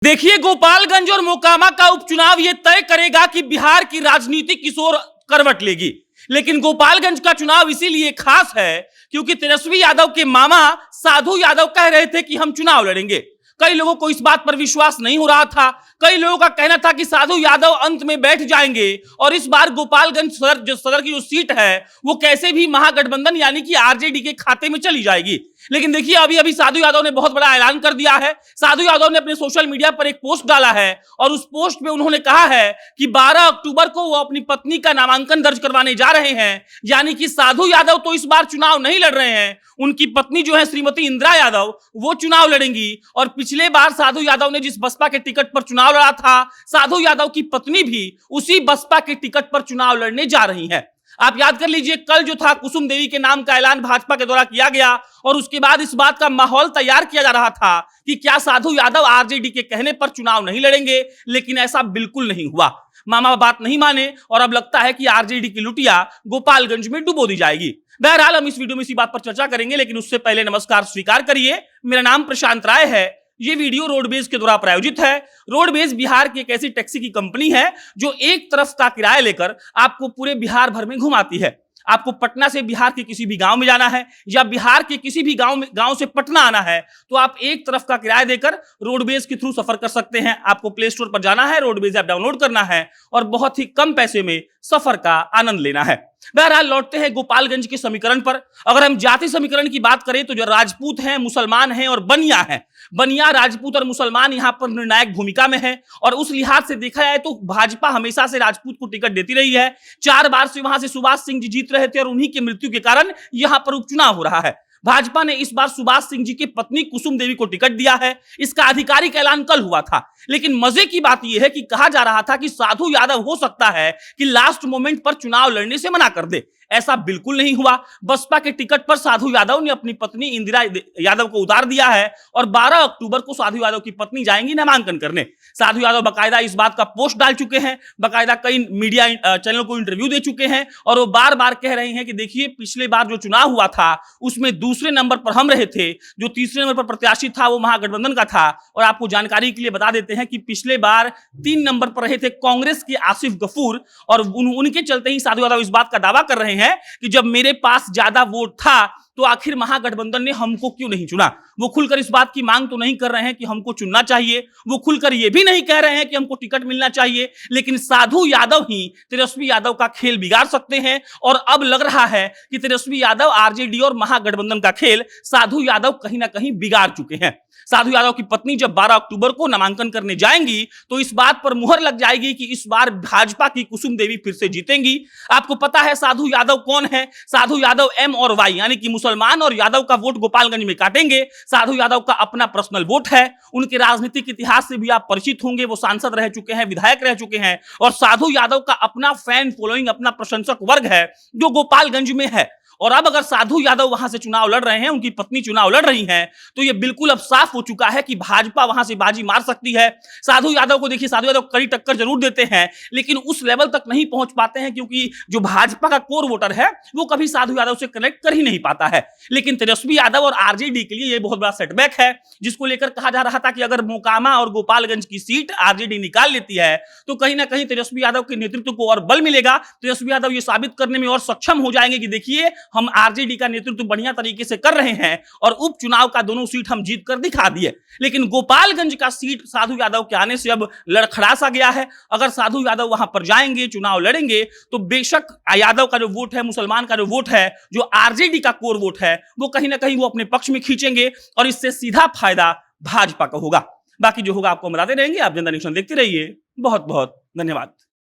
देखिए, गोपालगंज और मोकामा का उपचुनाव यह तय करेगा कि बिहार की राजनीति किस ओर करवट लेगी। लेकिन गोपालगंज का चुनाव इसीलिए खास है क्योंकि तेजस्वी यादव के मामा साधु यादव कह रहे थे कि हम चुनाव लड़ेंगे। कई लोगों को इस बात पर विश्वास नहीं हो रहा था। कई लोगों का कहना था कि साधु यादव अंत में बैठ जाएंगे और इस बार गोपालगंज सदर की जो सीट है वो कैसे भी महागठबंधन यानी कि आरजेडी के खाते में चली जाएगी। लेकिन देखिए, अभी साधु यादव ने बहुत बड़ा ऐलान कर दिया है। साधु यादव ने अपने सोशल मीडिया पर एक पोस्ट डाला है और उस पोस्ट में उन्होंने कहा है कि 12 अक्टूबर को वो अपनी पत्नी का नामांकन दर्ज करवाने जा रहे हैं। यानी कि साधु यादव तो इस बार चुनाव नहीं लड़ रहे हैं, उनकी पत्नी जो है श्रीमती इंदिरा यादव वो चुनाव लड़ेंगी। और पिछले बार साधु यादव ने जिस बसपा के टिकट पर चुनाव लड़ा था, साधु यादव की पत्नी भी उसी बसपा के टिकट पर चुनाव लड़ने जा रही है। आप याद कर लीजिए, कल जो था कुसुम देवी के नाम का ऐलान भाजपा के द्वारा किया गया और उसके बाद इस बात का माहौल तैयार किया जा रहा था कि क्या साधु यादव आरजेडी के कहने पर चुनाव नहीं लड़ेंगे। लेकिन ऐसा बिल्कुल नहीं हुआ। मामा बात नहीं माने और अब लगता है कि आरजेडी की लुटिया गोपालगंज में डुबो दी जाएगी। बहरहाल हम इस वीडियो में इसी बात पर चर्चा करेंगे, लेकिन उससे पहले नमस्कार स्वीकार करिए। मेरा नाम प्रशांत राय है। ये वीडियो रोडवेज के द्वारा प्रायोजित है। रोडवेज बिहार की एक ऐसी टैक्सी की कंपनी है जो एक तरफ का किराया लेकर आपको पूरे बिहार भर में घुमाती है। आपको पटना से बिहार के किसी भी गांव में जाना है या बिहार के किसी भी गांव से पटना आना है तो आप एक तरफ का किराया देकर रोडवेज के थ्रू सफर कर सकते हैं। आपको प्ले स्टोर पर जाना है, रोडवेज ऐप डाउनलोड करना है और बहुत ही कम पैसे में सफर का आनंद लेना है। बहरहाल लौटते हैं गोपालगंज के समीकरण पर। अगर हम जाति समीकरण की बात करें तो जो राजपूत हैं, मुसलमान हैं और बनिया हैं, बनिया, राजपूत और मुसलमान यहां पर निर्णायक भूमिका में है। और उस लिहाज से देखा जाए तो भाजपा हमेशा से राजपूत को टिकट देती रही है। 4 बार से वहां से सुभाष सिंह जी जीत रहे थे और उन्हीं की मृत्यु के कारण यहां पर उपचुनाव हो रहा है। भाजपा ने इस बार सुभाष सिंह जी की पत्नी कुसुम देवी को टिकट दिया है। इसका आधिकारिक ऐलान कल हुआ था। लेकिन मजे की बात यह है कि कहा जा रहा था कि साधु यादव हो सकता है कि लास्ट मोमेंट पर चुनाव लड़ने से मना कर दे। ऐसा बिल्कुल नहीं हुआ। बसपा के टिकट पर साधु यादव ने अपनी पत्नी इंदिरा यादव को उतार दिया है और 12 अक्टूबर को साधु यादव की पत्नी जाएंगी नामांकन करने। साधु यादव बकायदा इस बात का पोस्ट डाल चुके हैं, बकायदा कई मीडिया चैनल को इंटरव्यू दे चुके हैं और वो बार बार कह रहे हैं कि देखिए, पिछले बार जो चुनाव हुआ था उसमें दूसरे नंबर पर हम रहे थे, जो तीसरे नंबर पर प्रत्याशी था वो महागठबंधन का था। और आपको जानकारी के लिए बता देते हैं कि पिछले बार 3 नंबर पर रहे थे कांग्रेस के आसिफ गफूर और उनके चलते ही साधु यादव इस बात का दावा कर रहे हैं कि जब मेरे पास ज्यादा वोट था तो आखिर महागठबंधन ने हमको क्यों नहीं चुना। वो खुलकर इस बात की मांग तो नहीं कर रहे हैं कि हमको चुनना चाहिए, वो खुलकर ये भी नहीं कह रहे हैं कि हमको टिकट मिलना चाहिए। लेकिन साधु यादव ही तेजस्वी यादव का खेल बिगाड़ सकते हैं और अब लग रहा है कि तेजस्वी यादव, आरजेडी और महागठबंधन का खेल साधु यादव कहीं ना कहीं बिगाड़ चुके हैं। साधु यादव की पत्नी जब 12 अक्टूबर को नामांकन करने जाएंगी तो इस बात पर मुहर लग जाएगी कि इस बार भाजपा की कुसुम देवी फिर से जीतेंगी। आपको पता है साधु यादव कौन है। साधु यादव एम और वाई यानी कि मुसलमान और यादव का वोट गोपालगंज में काटेंगे। साधु यादव का अपना पर्सनल वोट है। उनके राजनीतिक इतिहास से भी आप परिचित होंगे। वो सांसद रह चुके हैं, विधायक रह चुके हैं और साधु यादव का अपना फैन फॉलोइंग, अपना प्रशंसक वर्ग है जो गोपालगंज में है। और अब अगर साधु यादव वहां से चुनाव लड़ रहे हैं, उनकी पत्नी चुनाव लड़ रही हैं, तो यह बिल्कुल अब साफ हो चुका है कि भाजपा वहां से बाजी मार सकती है। साधु यादव को देखिए, साधु यादव कड़ी टक्कर जरूर देते हैं लेकिन उस लेवल तक नहीं पहुंच पाते हैं क्योंकि जो भाजपा का कोर वोटर है वो कभी साधु यादव से कनेक्ट कर ही नहीं पाता है। लेकिन तेजस्वी यादव और आरजेडी के लिए यह बहुत बड़ा सेटबैक है, जिसको लेकर कहा जा रहा था कि अगर मोकामा और गोपालगंज की सीट आरजेडी निकाल लेती है तो कहीं ना कहीं तेजस्वी यादव के नेतृत्व को और बल मिलेगा। तेजस्वी यादव ये साबित करने में और सक्षम हो जाएंगे कि देखिए, हम आरजेडी का नेतृत्व बढ़िया तरीके से कर रहे हैं और उपचुनाव का दोनों सीट हम जीत कर दिखा दिए। लेकिन गोपालगंज का सीट साधु यादव के आने से अब लड़खड़ा सा गया है। अगर साधु यादव वहां पर जाएंगे, चुनाव लड़ेंगे तो बेशक यादव का जो वोट है, मुसलमान का जो वोट है, जो आरजेडी का कोर वोट है, वो कहीं ना कहीं वो अपने पक्ष में खींचेंगे और इससे सीधा फायदा भाजपा का होगा। बाकी जो होगा आपको बताते रहेंगे। आप जनता न्यूज़ देखते रहिए। बहुत बहुत धन्यवाद।